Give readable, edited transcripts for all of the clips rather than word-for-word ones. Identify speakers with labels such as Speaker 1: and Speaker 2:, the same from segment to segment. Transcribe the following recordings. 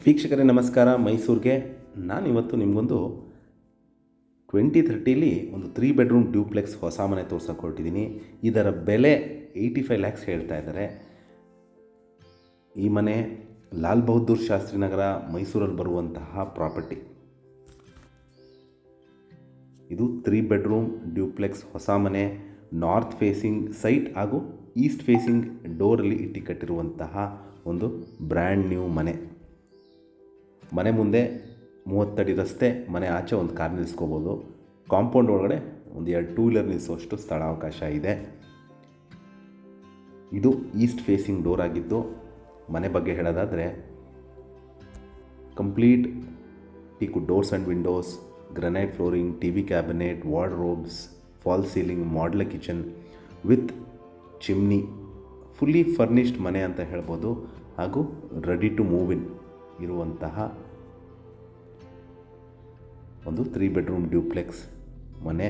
Speaker 1: ವೀಕ್ಷಕರೇ ನಮಸ್ಕಾರ. ಮೈಸೂರಿಗೆ ನಾನಿವತ್ತು ನಿಮಗೊಂದು 2030 ಒಂದು 3 ಬೆಡ್ರೂಮ್ ಡ್ಯೂಪ್ಲೆಕ್ಸ್ ಹೊಸ ಮನೆ ತೋರ್ಸೋಕೆ ಹೊರಟಿದ್ದೀನಿ. ಇದರ ಬೆಲೆ 85 ಲ್ಯಾಕ್ಸ್ ಹೇಳ್ತಾ ಇದ್ದಾರೆ. ಈ ಮನೆ ಲಾಲ್ ಬಹದ್ದೂರ್ ಶಾಸ್ತ್ರಿ ನಗರ ಮೈಸೂರಲ್ಲಿ ಬರುವಂತಹ ಪ್ರಾಪರ್ಟಿ. ಇದು 3 ಬೆಡ್ರೂಮ್ ಡ್ಯೂಪ್ಲೆಕ್ಸ್ ಹೊಸ ಮನೆ, ನಾರ್ತ್ ಫೇಸಿಂಗ್ ಸೈಟ್ ಹಾಗೂ ಈಸ್ಟ್ ಫೇಸಿಂಗ್ ಡೋರಲ್ಲಿ ಇಟ್ಟು ಕಟ್ಟಿರುವಂತಹ ಒಂದು ಬ್ರ್ಯಾಂಡ್ ನ್ಯೂ ಮನೆ. ಮನೆ ಮುಂದೆ 30 ಅಡಿ ರಸ್ತೆ, ಮನೆ ಆಚೆ ಒಂದು ಕಾರ್ ನಿಲ್ಲಿಸ್ಕೋಬೋದು. ಕಾಂಪೌಂಡ್ ಒಳಗಡೆ ಒಂದು 2 ಟೂ ವೀಲರ್ ನಿಲ್ಲಿಸುವಷ್ಟು ಸ್ಥಳಾವಕಾಶ ಇದೆ. ಇದು ಈಸ್ಟ್ ಫೇಸಿಂಗ್ ಡೋರ್ ಆಗಿದ್ದು, ಮನೆ ಬಗ್ಗೆ ಹೇಳೋದಾದರೆ complete teak doors and Windows, granite flooring, TV cabinet, wardrobes, fall ceiling, modular kitchen with chimney, fully furnished ಮನೆ ಅಂತ ಹೇಳ್ಬೋದು. ಹಾಗೂ ರೆಡಿ ಟು ಮೂವ್ ಇನ್ ಇರುವಂತಹ ಒಂದು 3 ಬೆಡ್ರೂಮ್ ಡ್ಯೂಪ್ಲೆಕ್ಸ್ ಮನೆ.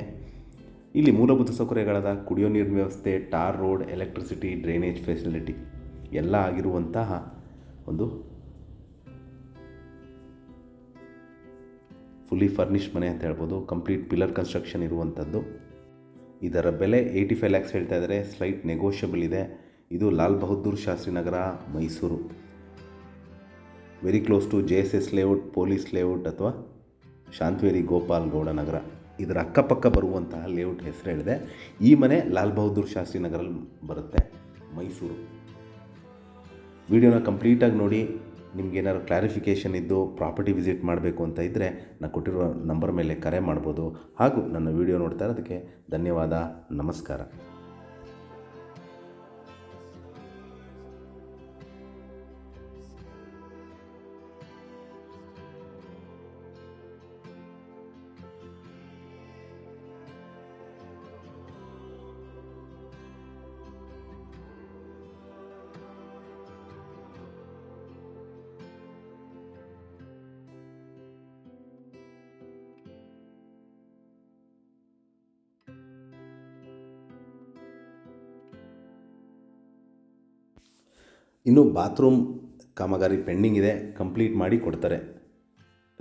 Speaker 1: ಇಲ್ಲಿ ಮೂಲಭೂತ ಸೌಕರ್ಯಗಳಾದ ಕುಡಿಯೋ ನೀರಿನ ವ್ಯವಸ್ಥೆ, tar road, electricity, drainage facility ಎಲ್ಲ ಆಗಿರುವಂತಹ ಒಂದು ಫುಲ್ಲಿ ಫರ್ನಿಶ್ಡ್ ಮನೆ ಅಂತ ಹೇಳ್ಬೋದು. ಕಂಪ್ಲೀಟ್ ಪಿಲ್ಲರ್ ಕನ್ಸ್ಟ್ರಕ್ಷನ್ ಇರುವಂಥದ್ದು. ಇದರ ಬೆಲೆ 85 ಲ್ಯಾಕ್ಸ್ ಹೇಳ್ತಾ ಇದ್ದಾರೆ. ಸ್ಲೈಟ್ ನೆಗೋಷಿಯಬಲ್ ಇದೆ. ಇದು Lal Bahadur Shastri Nagar, Mysuru. Very close to JSS layout, police layout ಅಥವಾ ಶಾಂತವೇರಿ ಗೋಪಾಲ್ ಗೌಡ ನಗರ. ಇದರ ಅಕ್ಕಪಕ್ಕ ಬರುವಂತಹ ಲೇಔಟ್ ಹೆಸರು ಹೇಳಿದೆ. ಈ ಮನೆ ಲಾಲ್ ಬಹದ್ದೂರ್ ಶಾಸ್ತ್ರಿ ನಗರಲ್ಲಿ ಬರುತ್ತೆ, ಮೈಸೂರು. ವಿಡಿಯೋನ ಕಂಪ್ಲೀಟಾಗಿ ನೋಡಿ. ನಿಮಗೇನಾದ್ರು ಕ್ಲಾರಿಫಿಕೇಷನ್ ಇದ್ದು ಪ್ರಾಪರ್ಟಿ ವಿಸಿಟ್ ಮಾಡಬೇಕು ಅಂತ ಇದ್ದರೆ ನಾನು ಕೊಟ್ಟಿರೋ ನಂಬರ್ ಮೇಲೆ ಕರೆ ಮಾಡ್ಬೋದು. ಹಾಗೂ ನನ್ನ ವಿಡಿಯೋ ನೋಡ್ತಾ ಇರೋದಕ್ಕೆ ಧನ್ಯವಾದ. ನಮಸ್ಕಾರ. ಇನ್ನು ಬಾತ್ರೂಮ್ ಕಾಮಗಾರಿ ಪೆಂಡಿಂಗ್ ಇದೆ, ಕಂಪ್ಲೀಟ್ ಮಾಡಿ ಕೊಡ್ತಾರೆ.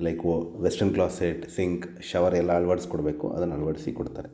Speaker 1: Like western closet, sink, shower ಎಲ್ಲ ಅಳವಡಿಸ್ಕೊಡ್ಬೇಕು, ಅದನ್ನು ಅಳವಡಿಸಿ ಕೊಡ್ತಾರೆ.